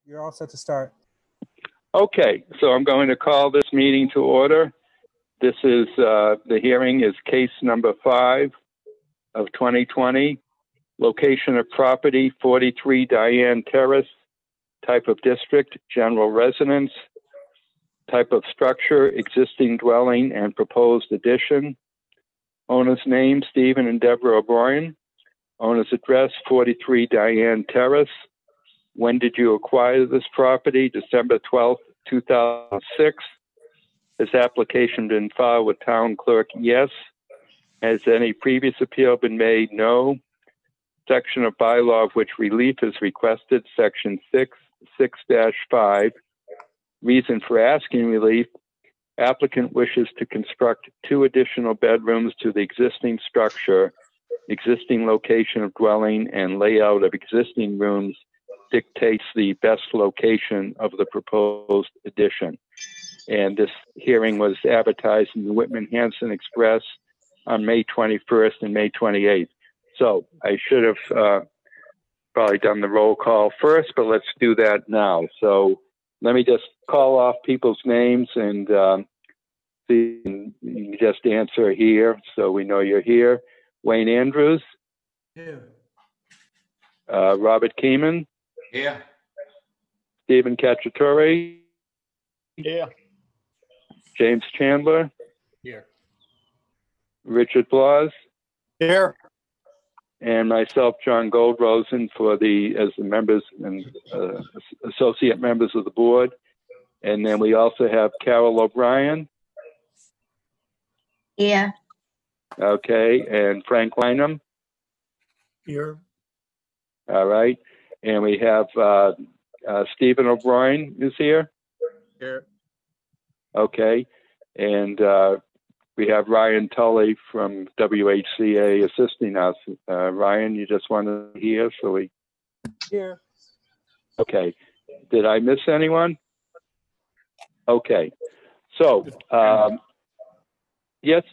You're all set to start. Okay, so I'm going to call this meeting to order. This is, the hearing is case number 5 of 2020. Location of property, 43 Diane Terrace. Type of district, general residence. Type of structure, existing dwelling and proposed addition. Owner's name, Stephen and Deborah O'Brien. Owner's address, 43 Diane Terrace. When did you acquire this property? December 12th, 2006. Has application been filed with town clerk? Yes. Has any previous appeal been made? No. Section of bylaw of which relief is requested, section 6-5. Reason for asking relief. Applicant wishes to construct 2 additional bedrooms to the existing structure. Existing location of dwelling and layout of existing rooms dictates the best location of the proposed addition. And this hearing was advertised in the Whitman Hanson Express on May 21st and May 28th. So I should have probably done the roll call first, but let's do that now. So let me just call off people's names and see, you can just answer here so we know you're here. Wayne Andrews. Here. Robert Keeman. Here. Stephen Cacciatore. Here. James Chandler. Here. Richard Blas. Here. And myself, John Goldrosen, as the members and associate members of the board. And then we also have Carol O'Brien. Yeah. Okay, and Frank Wynham. Here. All right. And we have Stephen O'Brien is here. Here. Okay. And we have Ryan Tully from WHCA assisting us. Ryan, you just want to hear, so we... Here. Okay. Did I miss anyone? Okay. So, yes?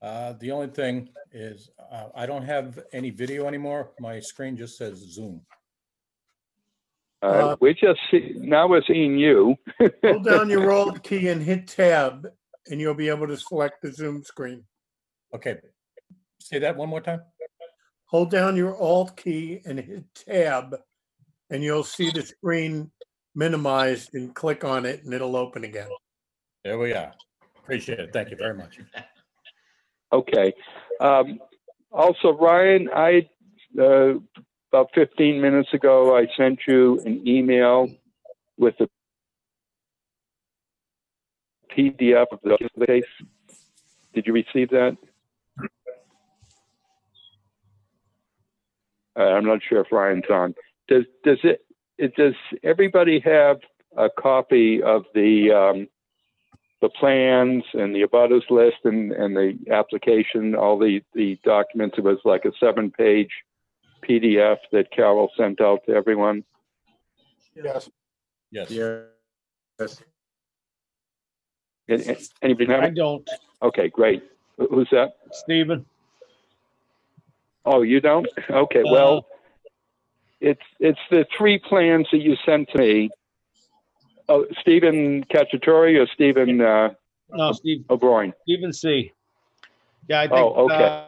The only thing is I don't have any video anymore. My screen just says Zoom. Now we're seeing you. Hold down your Alt key and hit Tab, and you'll be able to select the Zoom screen. Okay. Say that one more time. Hold down your Alt key and hit Tab, and you'll see the screen minimized, and click on it, and it'll open again. There we are. Appreciate it. Thank you very much. Okay. Also, Ryan, about 15 minutes ago, I sent you an email with a PDF of the case. Did you receive that? I'm not sure if Ryan's on. Does everybody have a copy of the plans and the abutters list and the application, all the documents? It was like a 7-page PDF that Carol sent out to everyone. Yes. Yes. Yes. Anybody have it? I don't. Okay, great. Who's that? Stephen. Oh, you don't? Okay, well, it's the 3 plans that you sent to me. Oh, Stephen Cacciatore or Stephen No, Steve. O'Brien? Stephen C. Yeah, I think. Oh, okay.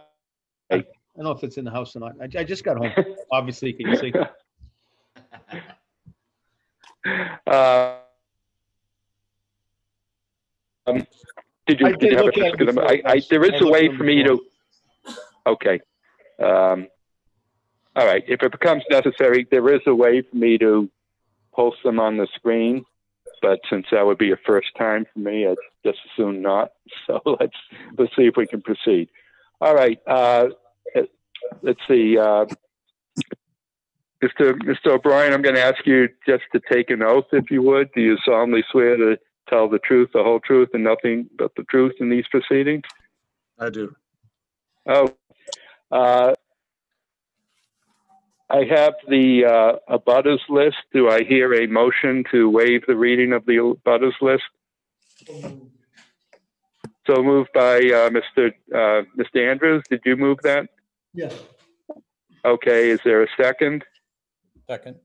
I don't know if it's in the house or not. I just got home. Obviously, can you see? Did you have a look at them? There is a way for me to. Okay. All right. If it becomes necessary, there is a way for me to post them on the screen. But since that would be a first time for me, I'd just as soon not. So let's see if we can proceed. All right. Let's see. Mr. O'Brien, I'm going to ask you just to take an oath, if you would. Do you solemnly swear to tell the truth, the whole truth, and nothing but the truth in these proceedings? I do. Oh, I have the abutters list. Do I hear a motion to waive the reading of the abutters list? So moved by Mr. Andrews. Did you move that? Yes. Okay. Is there a second? Second.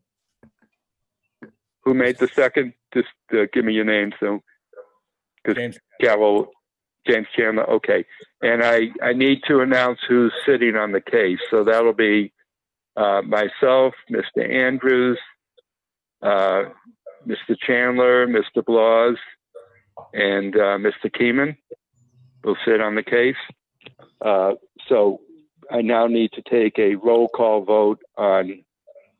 Who made the second? Just give me your name, so. James. James Chandler. Okay, and I need to announce who's sitting on the case. So that'll be myself, Mr. Andrews, Mr. Chandler, Mr. Blas, and Mr. Keeman will sit on the case. So I now need to take a roll call vote on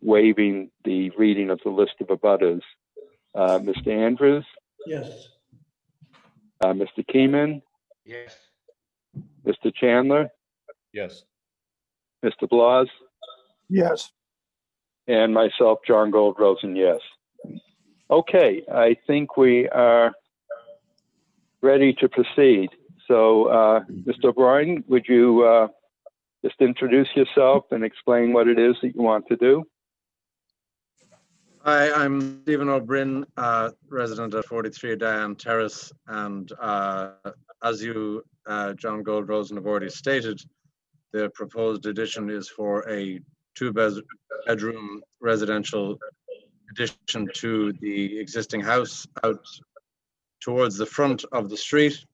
waiving the reading of the list of abutters. Mr. Andrews? Yes. Mr. Keeman? Yes. Mr. Chandler? Yes. Mr. Blas? Yes. And myself, John Goldrosen, yes. Okay, I think we are ready to proceed. So, Mr. O'Brien, would you just introduce yourself and explain what it is that you want to do? Hi, I'm Stephen O'Brien, resident at 43 Diane Terrace, and as you, John Goldrosen, have already stated, the proposed addition is for a two-bedroom residential addition to the existing house out towards the front of the street.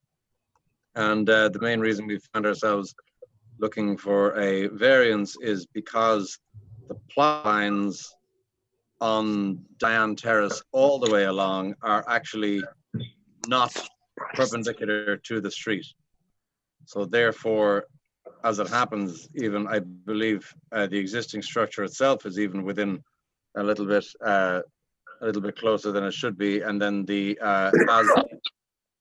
And the main reason we found ourselves looking for a variance is because the plot lines on Diane Terrace all the way along are actually not perpendicular to the street. So therefore, as it happens, even I believe the existing structure itself is even within a little bit closer than it should be. And then the as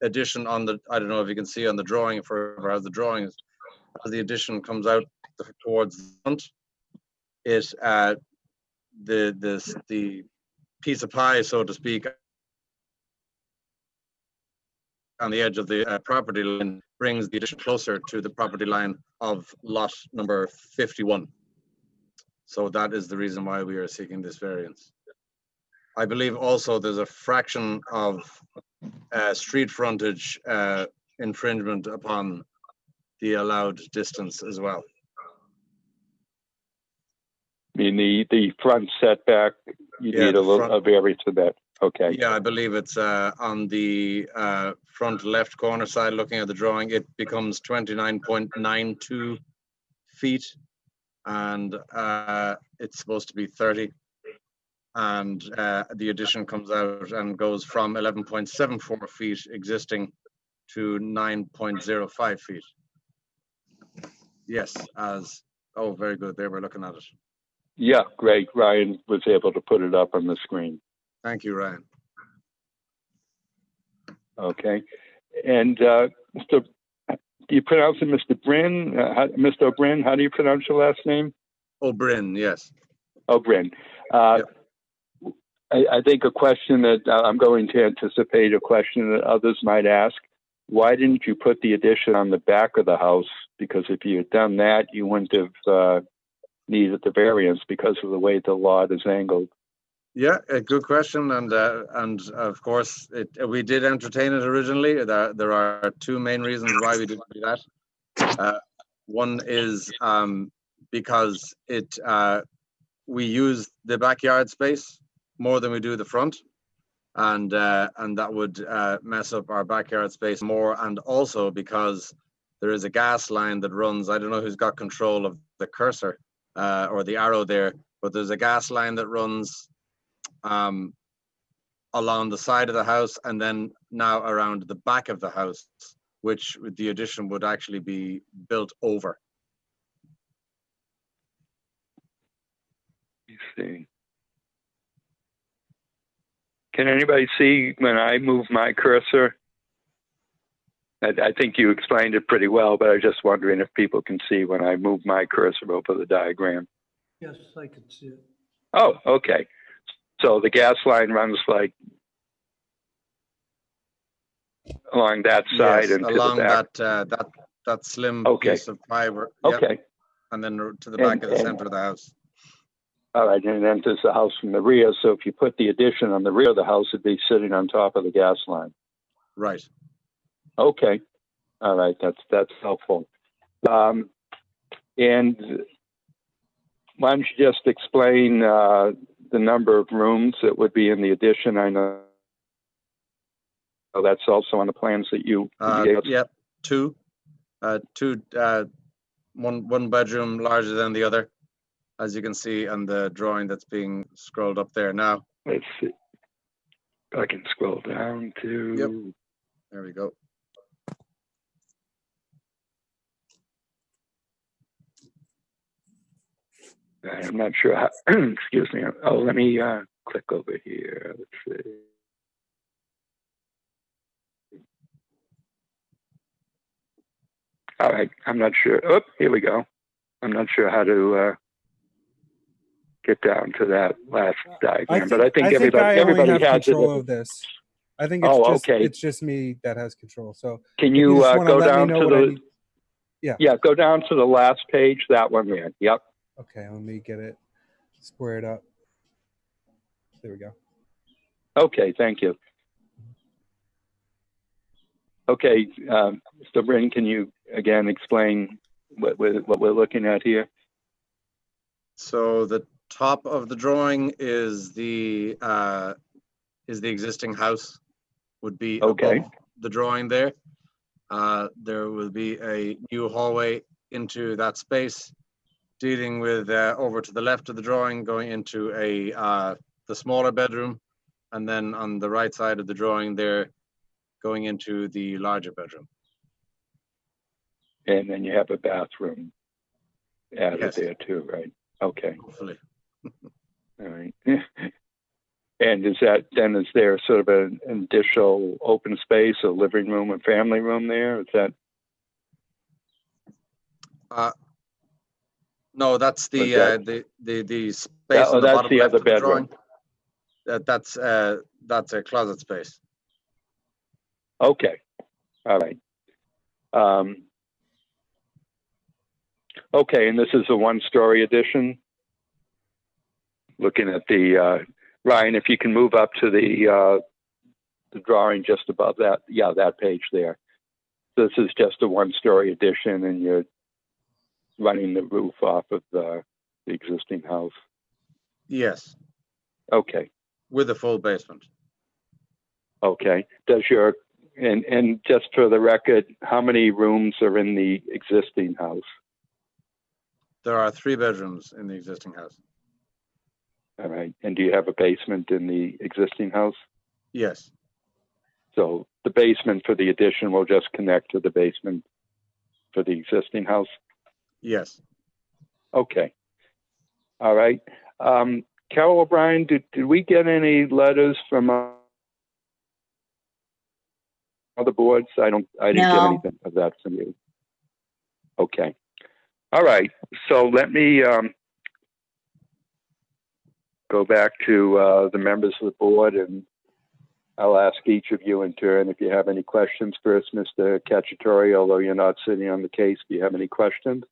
addition on the, I don't know if you can see on the drawing, for as the drawings, as the addition comes out towards the front, it the piece of pie, so to speak, on the edge of the property line brings the addition closer to the property line of lot number 51. So that is the reason why we are seeking this variance. I believe also there's a fraction of street frontage infringement upon the allowed distance as well. I mean, the front setback, you need a variance to that. Okay. Yeah, I believe it's on the front left corner side, looking at the drawing, it becomes 29.92 feet, and it's supposed to be 30. And the addition comes out and goes from 11.74 feet existing to 9.05 feet. Yes, oh, very good. There, we're looking at it. Yeah, great. Ryan was able to put it up on the screen. Thank you, Ryan. Okay. And do you pronounce it Mr. Bryn? Mr. O'Brien, how do you pronounce your last name? O'Brien, yes. O'Brien. Yep. I think a question that I'm going to anticipate a question that others might ask. Why didn't you put the addition on the back of the house? Because if you had done that, you wouldn't have needed the variance because of the way the lot is angled. Yeah, a good question, and of course we did entertain it originally. There are two main reasons why we didn't do that. One is because we use the backyard space more than we do the front, and that would mess up our backyard space more, and also because there is a gas line that runs. I don't know who's got control of the cursor or the arrow there, but there's a gas line that runs along the side of the house and then now around the back of the house, which the addition would actually be built over. Let me see. Can anybody see when I move my cursor? I think you explained it pretty well, but I was just wondering if people can see when I move my cursor over the diagram. Yes, I could see it. Oh, okay. So the gas line runs like along that side, yes, and along to the back. that slim Okay. piece of fiber. Okay. Yep. And then to the back of the center of the house. All right, and it enters the house from the rear. So if you put the addition on the rear of the house, it'd be sitting on top of the gas line. Right. Okay. All right, that's helpful. And why don't you just explain the number of rooms that would be in the addition? I know that's also on the plans that you gave us. Yep, two, one bedroom larger than the other, as you can see on the drawing that's being scrolled up there now. Let's see. I can scroll down to. Yep. There we go. I'm not sure how, excuse me. Oh, let me click over here. Let's see. All right, I'm not sure. Oh, here we go. I'm not sure how to get down to that last diagram, but I think everybody have has control it. of this. I think it's okay. It's just me that has control. So can you go down to the? Yeah, go down to the last page. That one there. Yep. Okay, let me get it squared up. There we go. Okay, thank you. Okay, Mr. Bryn, can you again explain what we're looking at here? So the top of the drawing is the existing house, would be okay. above the drawing there. There will be a new hallway into that space, dealing with over to the left of the drawing, going into the smaller bedroom, and then on the right side of the drawing there, going into the larger bedroom. And then you have a bathroom added Yes. there too, right? Okay. Hopefully. All right. And is there sort of an additional open space, a living room and family room there? Is that? No, that's the space Oh, on the that's bottom the left other of the bedroom. drawing. That's a closet space. Okay. All right. Okay, and this is a one-story addition. Looking at the Ryan, if you can move up to the drawing just above that, that page there. This is just a one-story addition, and you're running the roof off of the existing house. Yes. Okay. With a full basement. Okay. And just for the record, how many rooms are in the existing house? There are 3 bedrooms in the existing house. All right. And do you have a basement in the existing house? Yes. So the basement for the addition will just connect to the basement for the existing house? Yes. Okay. All right. Carol O'Brien, did we get any letters from other boards? I didn't get anything of that from you. Okay. All right. So let me go back to the members of the board, and I'll ask each of you in turn if you have any questions. First, Mr. Cacciatore, although you're not sitting on the case, do you have any questions?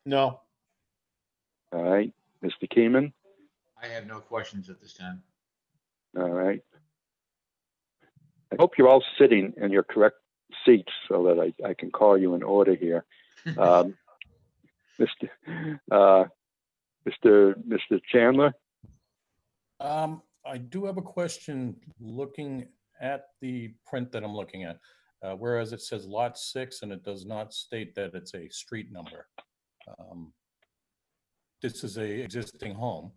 No. All right. Mr. Keeman? I have no questions at this time. All right. I hope you're all sitting in your correct seats so that I can call you in order here. Mr. Chandler? I do have a question looking at the print that I'm looking at, whereas it says lot 6 and it does not state that it's a street number. This is a existing home,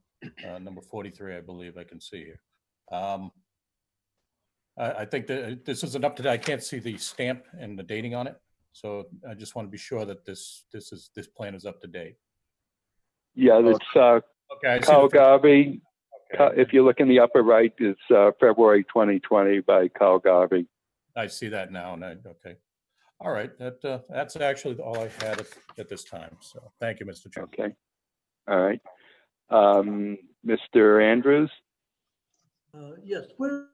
number 43, I believe I can see here. I think that this isn't up to date. I can't see the stamp and the dating on it, so I just want to be sure that this plan is up to date. Yeah, it's okay. Kyle Garvey. Okay. If you look in the upper right, it's February 2020 by Kyle Garvey. I see that now. And okay. All right. That's actually all I had at this time. So thank you, Mr. Chairman. Okay. All right. Mr. Andrews? Yes. Where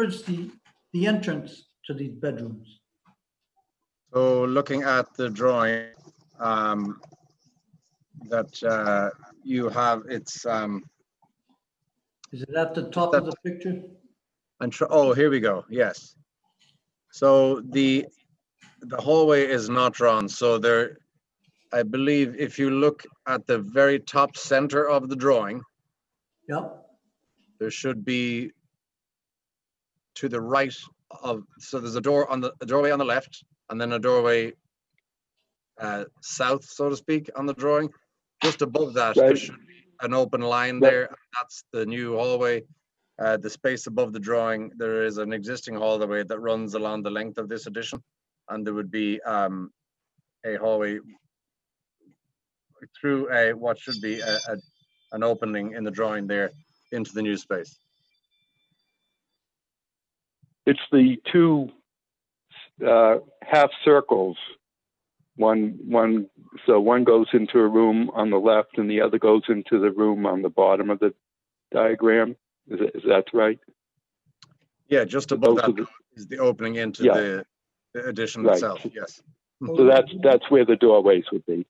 is the entrance to these bedrooms? So looking at the drawing that you have, it's Is it at the top of the picture? oh, here we go. Yes. So the hallway is not drawn. So there, I believe if you look at the very top center of the drawing, Yep. There should be to the right of, so there's a doorway on the left, and then a doorway south, so to speak, on the drawing. Just above that, there should be an open line there. That's the new hallway. The space above the drawing, there is an existing hallway that runs along the length of this addition, and there would be a hallway through what should be an opening in the drawing there into the new space. It's the two half circles. So one goes into a room on the left and the other goes into the room on the bottom of the diagram. Is that right? Yeah, just above that is the opening into the addition itself. Yes. So that's where the doorways would be.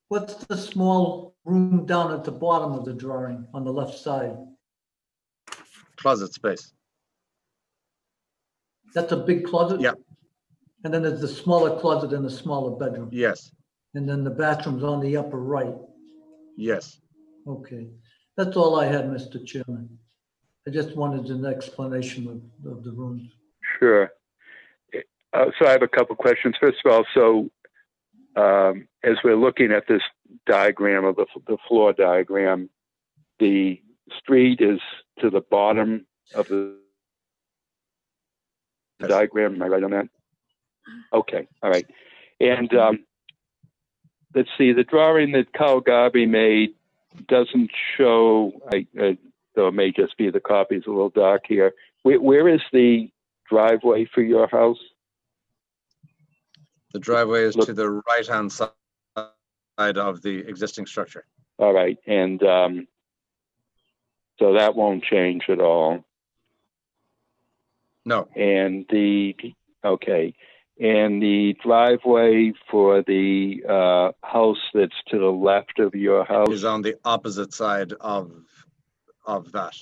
What's the small room down at the bottom of the drawing on the left side? Closet space. That's a big closet? Yeah. And then there's the smaller closet in the smaller bedroom? Yes. And then the bathroom's on the upper right? Yes. Okay. That's all I had, Mr. Chairman. I just wanted an explanation of the rooms. Sure. So I have a couple questions. First of all, so as we're looking at this diagram of the floor diagram, the street is to the bottom of the diagram. Am I right on that? Okay. All right. And let's see, the drawing that Carl Garvey made doesn't show, though it may just be the copy's a little dark here. Where is the driveway for your house? The driveway is to the right-hand side of the existing structure. All right. And so that won't change at all. No. And okay. And the driveway for the house that's to the left of your house is on the opposite side of that.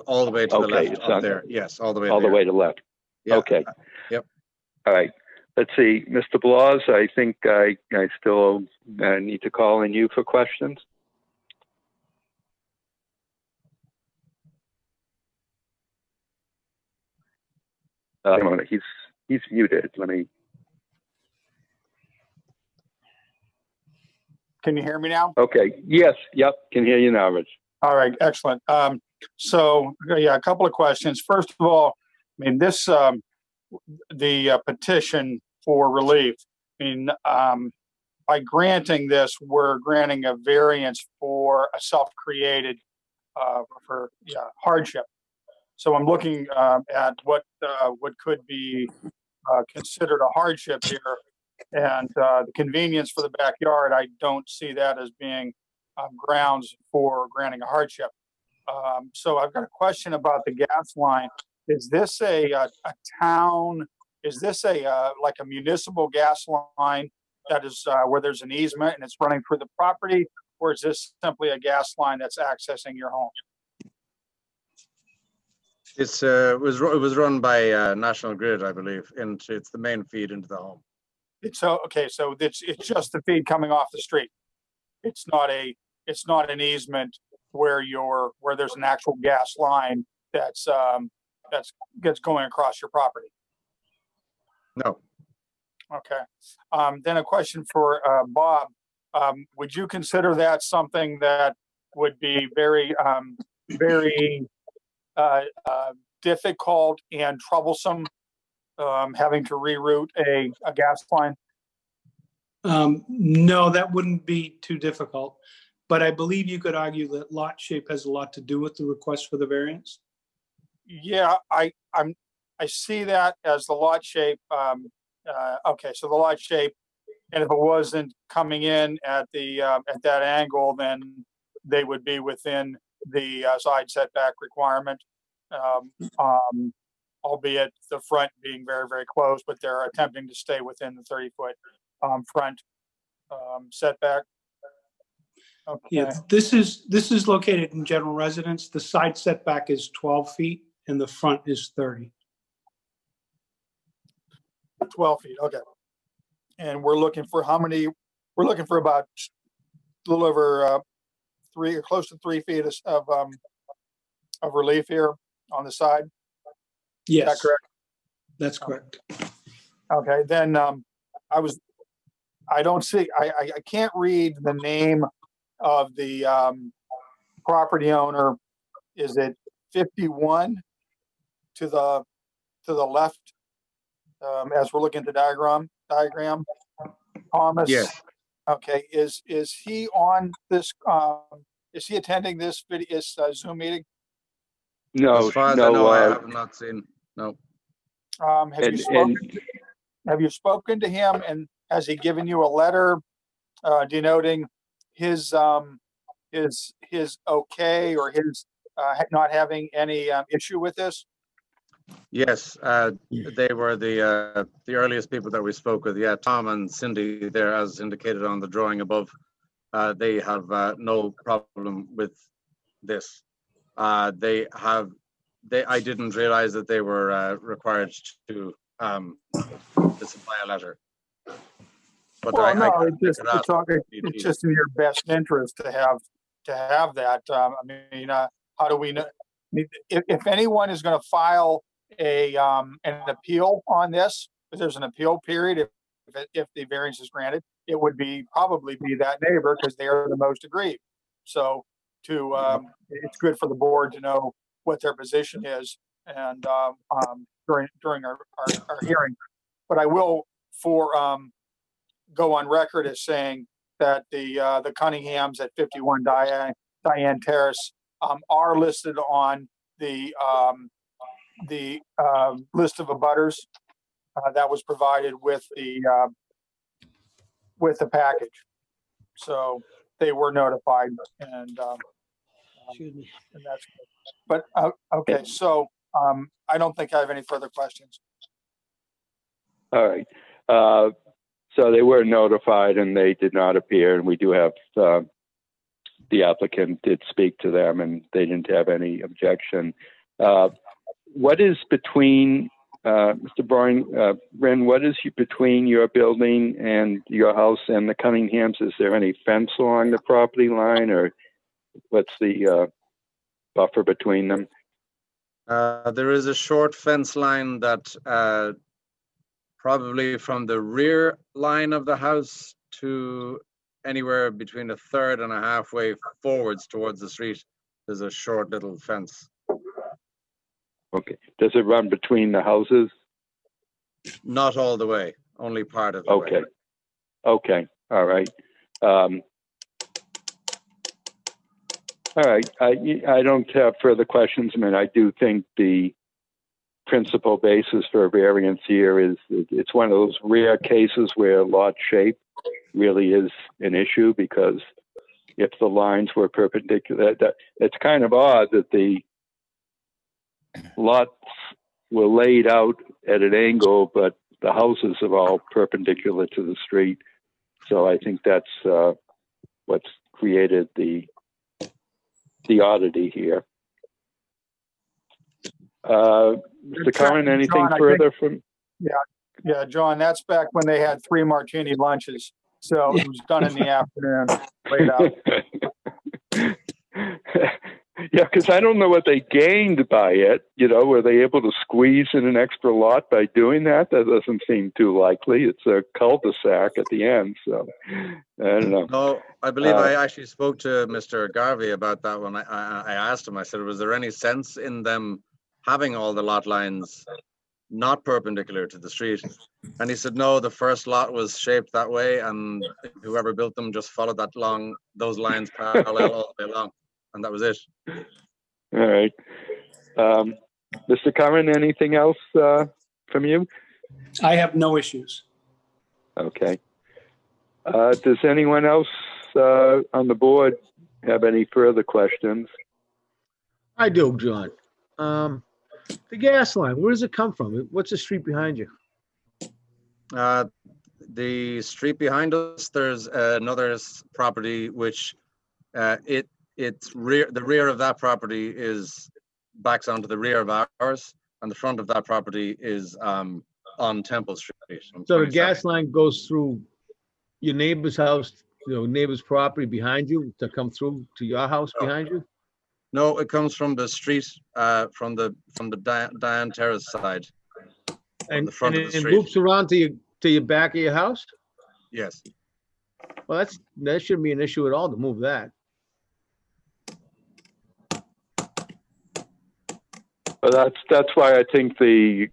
All the way to the left up there. Yes, all the way. All the way to the left. Yeah. Okay. Yep. All right. Let's see, Mr. Blas, I think I still need to call on you for questions. He's muted. Let me. Can you hear me now? Okay. Yes. Yep. Can hear you now, Rich. All right. Excellent. So yeah, a couple of questions. First of all, I mean, this the petition for relief. I mean, by granting this, we're granting a variance for a self-created hardship. So I'm looking at what could be considered a hardship here, and the convenience for the backyard. I don't see that as being grounds for granting a hardship. So I've got a question about the gas line. Is this a town? Is this like a municipal gas line that is where there's an easement and it's running through the property, or is this simply a gas line that's accessing your home? It was run by National Grid, I believe. It's the main feed into the home. Okay. So it's just the feed coming off the street. It's not an easement where there's an actual gas line that's going across your property. No. Okay. Then a question for Bob. Would you consider that something that would be very difficult and troublesome, having to reroute a gas line? No, that wouldn't be too difficult. But I believe you could argue that lot shape has a lot to do with the request for the variance. Yeah, I see that as the lot shape. Okay, so the lot shape, and if it wasn't coming in at that angle, then they would be within the side setback requirement, albeit the front being very, very close, but they're attempting to stay within the 30-foot front setback. Okay. Yeah, this is located in general residence. The side setback is 12 feet and the front is 30. 12 feet, okay. And we're looking for how many? We're looking for about a little over close to 3 feet of relief here on the side. Is that Yes, correct? that's correct. Okay, then I don't see, I can't read the name of the property owner. Is it 51 to the left as we're looking at the diagram? Thomas? Yes. Okay, is he on this, is he attending this Zoom meeting? No, As far as I no. know, I have not seen. No. Have you spoken to him, and has he given you a letter denoting his okay, or his not having any issue with this? Yes, they were the earliest people that we spoke with. Yeah, Tom and Cindy there, as indicated on the drawing above. They have no problem with this. I didn't realize that they were required to supply a letter. But Well, no, it's just in your best interest to have that. I mean, how do we know? I mean, if anyone is going to file an appeal on this, if there's an appeal period, if the variance is granted, it would probably be that neighbor, because they are the most aggrieved. So it's good for the board to know what their position is, and during our hearing. But I will go on record as saying that the Cunninghams at 51 Diane Terrace are listed on the list of abutters that was provided with the package. So they were notified, and Excuse me. and that's good. But okay, so I don't think I have any further questions. All right. So they were notified and they did not appear, and we do have the applicant did speak to them and they didn't have any objection. What is between, Mr. Brin, what is between your building and your house and the Cunninghams? Is there any fence along the property line, or what's the buffer between them? There is a short fence line that probably from the rear line of the house to anywhere between a third and a halfway forwards towards the street. There's a short little fence. Okay. Does it run between the houses? Not all the way, only part of the way. Okay. All right. All right. I don't have further questions. I mean, I do think the principal basis for a variance here is it's one of those rare cases where lot shape really is an issue, because if the lines were perpendicular, it's kind of odd that the lots were laid out at an angle, but the houses are all perpendicular to the street. So I think that's what's created the oddity here. Mr. Curran, anything John, further from? Yeah, John, that's back when they had 3 martini lunches. So it was done in the afternoon, laid out. Yeah, because I don't know what they gained by it. You know, were they able to squeeze in an extra lot by doing that? That doesn't seem too likely. It's a cul-de-sac at the end, so I don't know. No, I believe I actually spoke to Mr. Garvey about that one. I asked him, I said, was there any sense in them having all the lot lines not perpendicular to the street? And he said, no, the first lot was shaped that way, and whoever built them just followed those lines parallel all the way along, and that was it. All right. Mr. Curran, anything else from you? I have no issues. Okay. Does anyone else on the board have any further questions? I do, John. The gas line, where does it come from? What's the street behind you? The street behind us, there's another property which the rear of that property backs onto the rear of ours, and the front of that property is on Temple Street. So the gas line goes through your neighbor's house neighbor's property behind you to come through to your house behind you? No, it comes from the street, from the Diane Terrace side. And the front of the it street. loops around to your back of your house? Yes. Well, that shouldn't be an issue at all to move that. But that's why I think the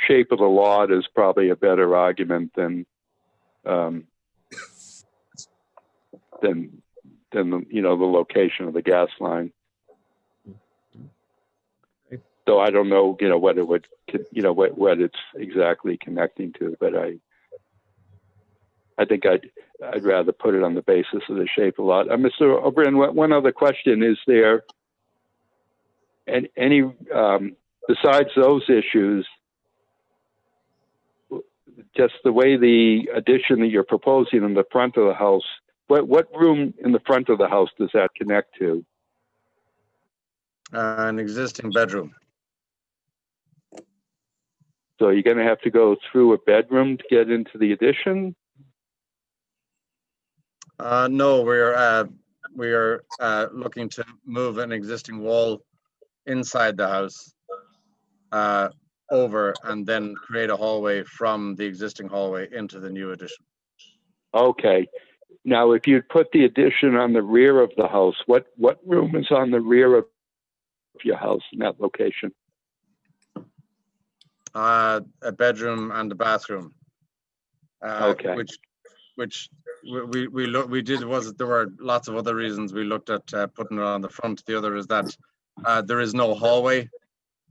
shape of the lot is probably a better argument than the location of the gas line. So I don't know, what it would, what it's exactly connecting to, but I think I'd rather put it on the basis of the shape of the lot. Mr. O'Brien, one other question: is there any besides those issues, just the way the addition that you're proposing in the front of the house, what room in the front of the house does that connect to? An existing bedroom. So you're going to have to go through a bedroom to get into the addition? No, we are looking to move an existing wall inside the house over, and then create a hallway from the existing hallway into the new addition. Okay. Now, if you put the addition on the rear of the house, what room is on the rear of your house in that location? A bedroom and a bathroom. Okay. Which there were lots of other reasons we looked at putting it on the front. The other is that there is no hallway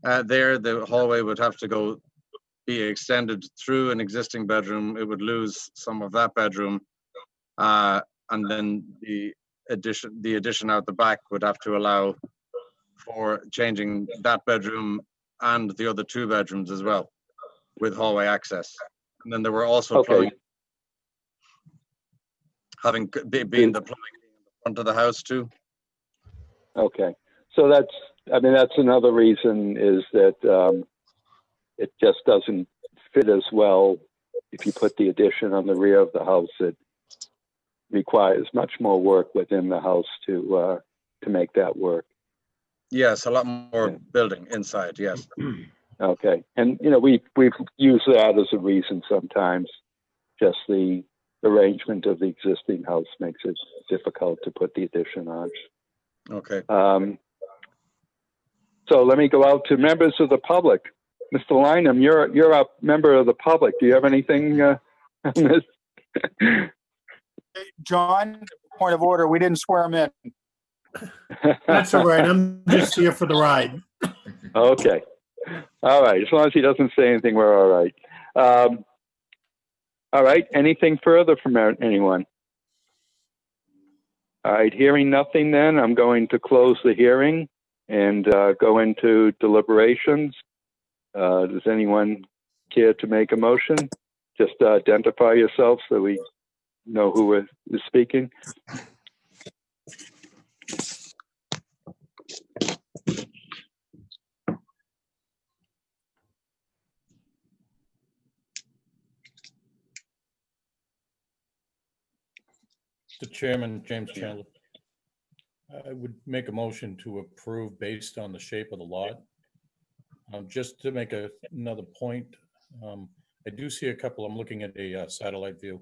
there. The hallway would have to be extended through an existing bedroom. It would lose some of that bedroom, and then the addition out the back would have to allow for changing that bedroom and the other two bedrooms as well, with hallway access. And then there were also plumbing, being the plumbing in the front of the house too. Okay, so that's another reason, is that it just doesn't fit as well if you put the addition on the rear of the house. It requires much more work within the house to make that work. Yes, a lot more building inside. Yes. Okay, and we've used that as a reason sometimes. Just the arrangement of the existing house makes it difficult to put the addition on. Okay. So let me go out to members of the public. Mr. Lynham, you're a member of the public. Do you have anything on this? John, point of order. We didn't swear him in. That's all right. I'm just here for the ride. Okay. All right. As long as he doesn't say anything, we're all right. All right. Anything further from anyone? All right. Hearing nothing, then I'm going to close the hearing and go into deliberations. Does anyone care to make a motion? Just identify yourself so we know who is speaking. Mr. Chairman, James Chandler. I would make a motion to approve based on the shape of the lot. Just to make another point, I do see a couple, I'm looking at a satellite view,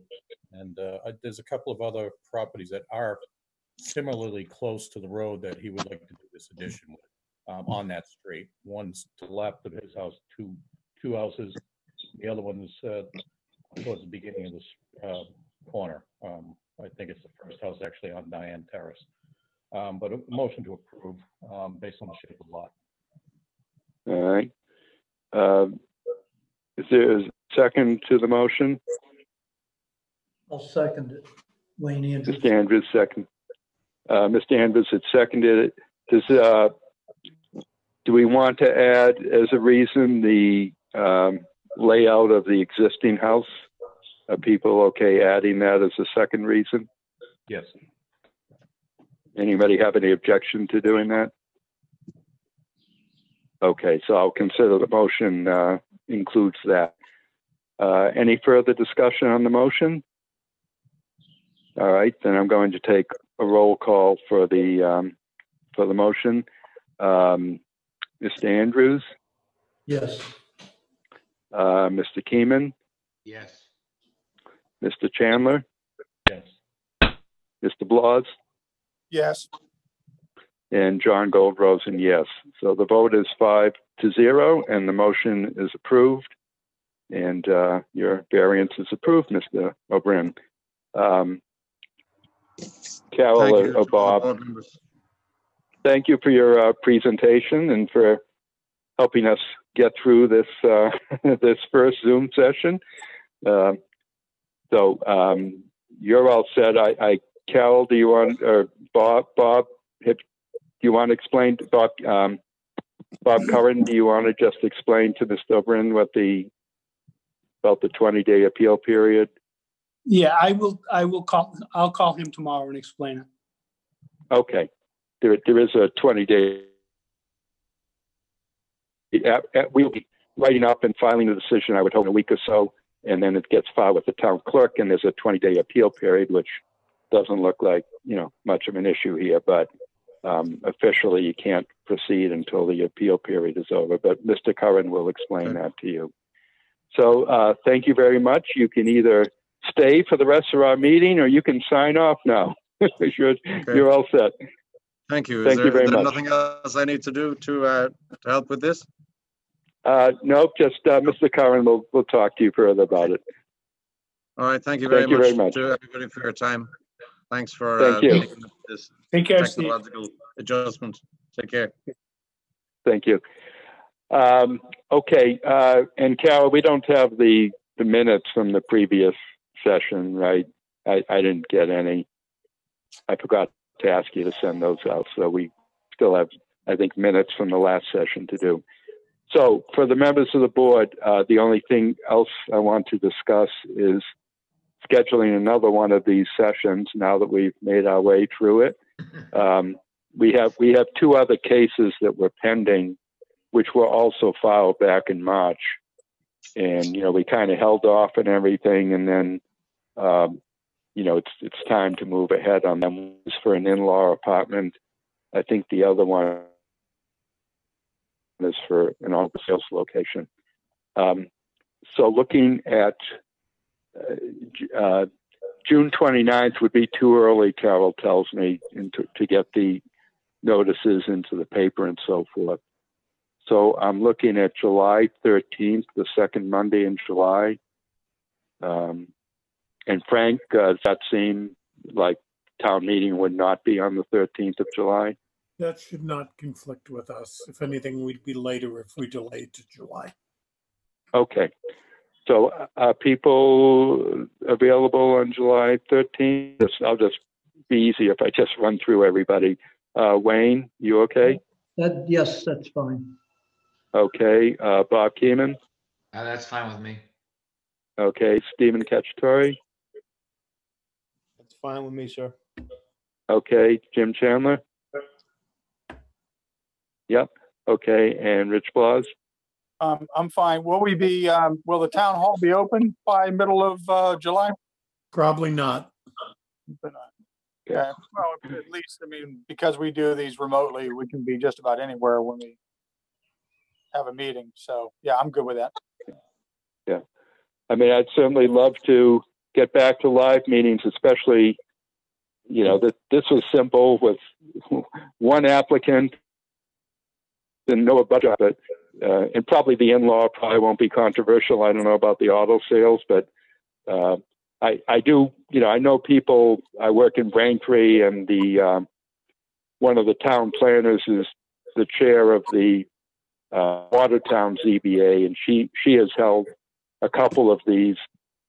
and there's a couple of other properties that are similarly close to the road that he would like to do this addition with on that street. One's to the left of his house, two houses. The other one is towards the beginning of this corner. I think it's the first house actually on Diane Terrace. But a motion to approve based on the shape of the lot. All right. Is there a second to the motion? I'll second it. Wayne Andrews. Mr. Andrews, second. Mr. Andrews had seconded it. Do we want to add as a reason the layout of the existing house? Are people okay adding that as a second reason? Yes. Anybody have any objection to doing that? Okay, so I'll consider the motion includes that. Any further discussion on the motion? All right, then I'm going to take a roll call for the motion. Mr. Andrews, Yes. Mr. Keeman, Yes. Mr. Chandler, Yes. Mr. Blas, Yes. and John Goldrosen, yes. So the vote is 5-0, and the motion is approved. And your variance is approved, Mr. O'Brien. Carol Thank you or to all Bob, board members. thank you for your presentation and for helping us get through this this first Zoom session. You're all set. Carol, do you want, or Bob, do you want to explain to Bob Curran, do you want to just explain to Mr. O'Brien about the 20-day appeal period? Yeah, I'll call him tomorrow and explain it. Okay. There is a 20-day. We'll be writing up and filing the decision, I would hope, in a week or so, and then it gets filed with the town clerk, and there's a 20-day appeal period, which doesn't look like, much of an issue here, but officially you can't proceed until the appeal period is over. But Mr. Curran will explain that to you. So thank you very much. You can either stay for the rest of our meeting or you can sign off now. You're all set. Thank you. Thank you very much. Nothing else I need to do to help with this? Nope, just Mr. Curran will talk to you further about it. All right. Thank you very much to everybody for your time. Thanks for making this Take care, technological adjustment. Take care. Thank you. Okay, and Carol, we don't have the minutes from the previous session, right? I didn't get any. I forgot to ask you to send those out. So we still have, I think, minutes from the last session to do. So for the members of the board, the only thing else I want to discuss is scheduling another one of these sessions now that we've made our way through it. We have two other cases that were pending, which were also filed back in March. And, we kind of held off and everything. And then, it's time to move ahead on them. One is for an in-law apartment. I think the other one is for an office sales location. So looking at June 29th would be too early, Carol tells me, to get the notices into the paper and so forth. So I'm looking at July 13th, the second Monday in July. And Frank, does that seem like town meeting would not be on the 13th of July? That should not conflict with us. If anything, we'd be later if we delayed to July. Okay. So are people available on July 13th? I'll just be easy if I just run through everybody. Wayne, you okay? Yes, that's fine. Okay. Bob Keeman? That's fine with me. Okay. Stephen Cacciatore? That's fine with me, sir. Okay. Jim Chandler? Yep. Okay. And Rich Blas? I'm fine. Will the town hall be open by middle of July? Probably not. Yeah. Well, at least, because we do these remotely, we can be just about anywhere when we have a meeting. So yeah, I'm good with that. Yeah. I'd certainly love to get back to live meetings, especially, this was simple with one applicant and no budget, but and probably the in-law probably won't be controversial. I don't know about the auto sales, but I do, I know people. I work in Braintree, and the one of the town planners is the chair of the Watertown ZBA, and she has held a couple of these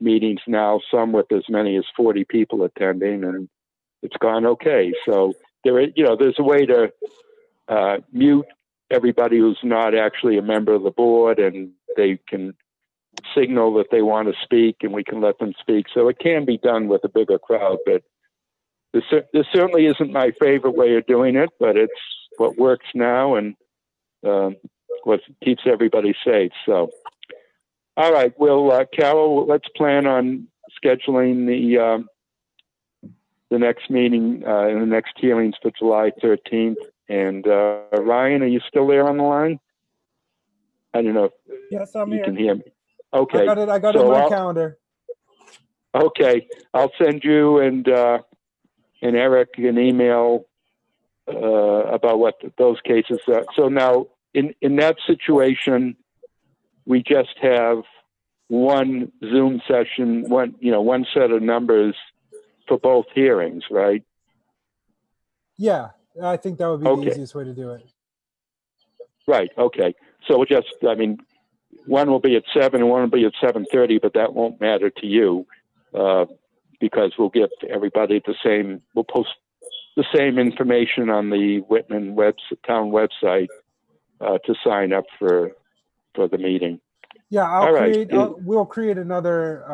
meetings now, some with as many as 40 people attending, and it's gone okay. So there's a way to mute everybody who's not actually a member of the board, and they can signal that they want to speak, and we can let them speak. So it can be done with a bigger crowd, but this certainly isn't my favorite way of doing it, but it's what works now and what keeps everybody safe. So, all right, well, Carol, let's plan on scheduling the next meeting and the next hearings for July 13th. And Ryan, are you still there on the line? I don't know if Yes, I'm you here. can hear me. Okay. I got it So in my I'll- calendar. Okay, I'll send you and Eric an email about what those cases are. So now, in that situation, we just have one Zoom session, one set of numbers for both hearings, right? Yeah, I think that would be Okay. the easiest way to do it. Right. Okay. So we'll just, one will be at 7 and one will be at 7:30, but that won't matter to you. Because we'll give everybody we'll post the same information on the Whitman town website to sign up for the meeting. Yeah, All right. we'll create another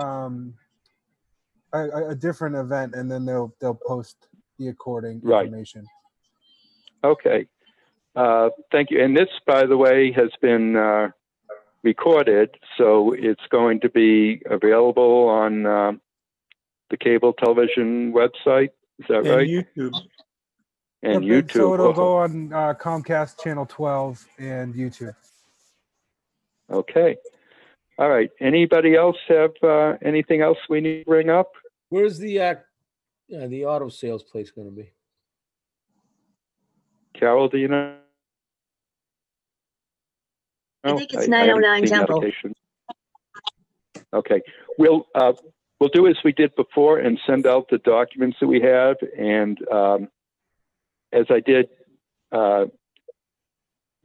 a different event, and then they'll post the according information. Okay. Thank you. And this, by the way, has been recorded, so it's going to be available on the cable television website. Is that right? YouTube. And Yep, YouTube. so it'll go on Comcast Channel 12 and YouTube. Okay. All right. Anybody else have anything else we need to bring up? Where's the auto sales place going to be? Carol, do you know? I think it's haven't 909 seen the Temple. application. Okay. We'll do as we did before and send out the documents that we have. And as I did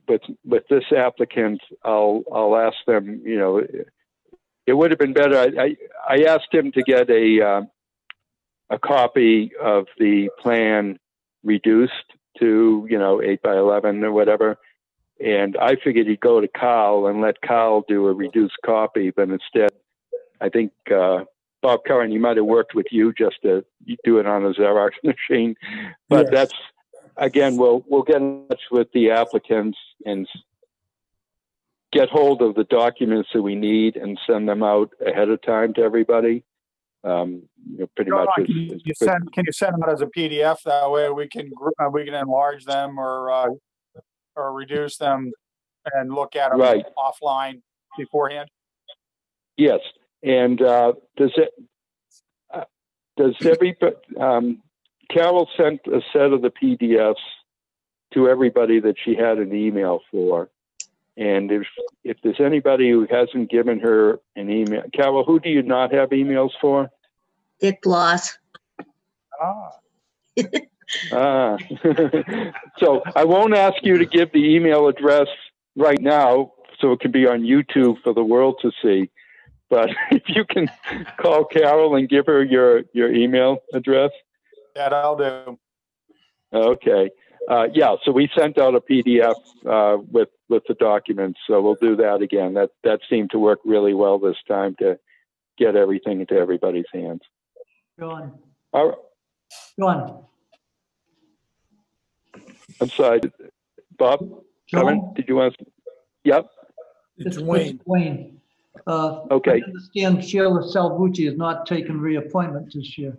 with this applicant, I'll ask them. It would have been better. I asked him to get a copy of the plan reduced to 8x11 or whatever. And I figured he'd go to Carl and let Carl do a reduced copy, but instead, I think Bob Curran, you might have worked with you just to do it on a Xerox machine. But Yes. that's, again, we'll get in touch with the applicants and get hold of the documents that we need and send them out ahead of time to everybody. Pretty John, much. can you send them out as a PDF? That way we can enlarge them or reduce them and look at them Right. offline beforehand. Yes. And does everybody? Carol sent a set of the PDFs to everybody that she had an email for. And if there's anybody who hasn't given her an email, Carol, who do you not have emails for? Dick Bloss. So I won't ask you to give the email address right now, so it can be on YouTube for the world to see. But if you can call Carol and give her your email address. That I'll do. Okay. So we sent out a PDF with the documents, so we'll do that again. That seemed to work really well this time to get everything into everybody's hands. John. All right. John. I'm sorry, Bob. John? Did you want to? Yep. It's Wayne. Wayne. Okay. I understand Sheila Salvucci has not taken reappointment this year.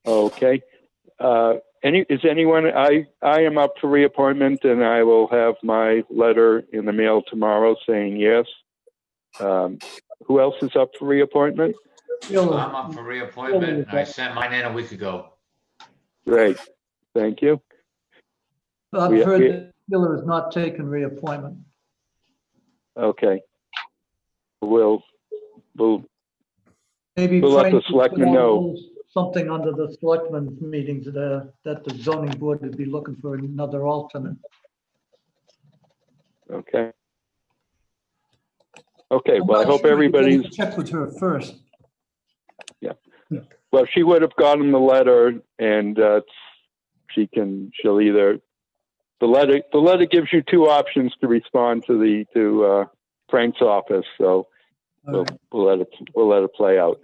Okay. Is anyone? I am up for reappointment, and I will have my letter in the mail tomorrow saying yes. Who else is up for reappointment? I'm up for reappointment. I sent mine in a week ago. Great. Thank you. I've heard that Sheila has not taken reappointment. Okay. We'll Maybe let Frank the selectmen know. Something under the selectmen's meetings that the zoning board would be looking for another alternate. Okay. Okay. Well, I hope everybody's. Check with her first. Yeah. Well, she would have gotten the letter, and she'll either. The letter gives you two options to respond to Frank's office, so we'll let it play out.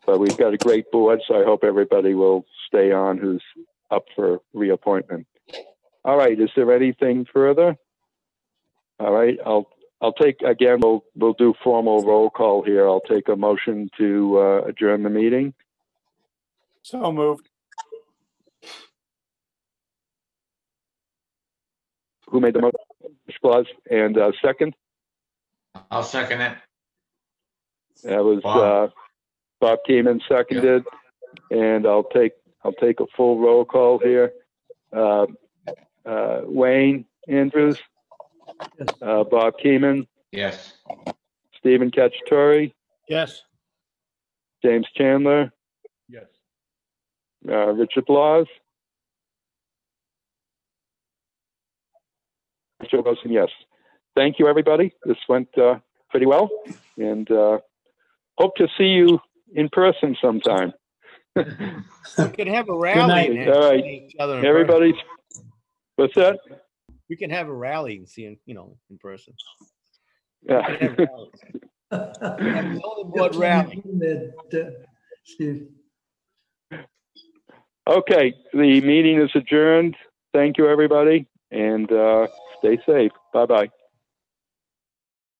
But we've got a great board, so I hope everybody will stay on who's up for reappointment. All right, is there anything further? All right, I'll take, again, we'll do formal roll call here. I'll take a motion to adjourn the meeting. So moved. Who made the motion? Mr. Claus, and second? I'll second it. That was Bob. Bob Keeman seconded, and I'll take a full roll call here. Wayne Andrews, Yes. Bob Keeman, Yes. Stephen Cacciatore, Yes. James Chandler, Yes. Richard Laws. Richard Wilson, yes. Thank you, everybody. This went pretty well, and hope to see you in person sometime. We can have a rally. night. and All right. see each other in Everybody's, what's that? person. We can have a rally and see, in person. Yeah. We can have rallies. Have a zoning board rally. Steve. Okay, the meeting is adjourned. Thank you, everybody, and stay safe. Bye-bye.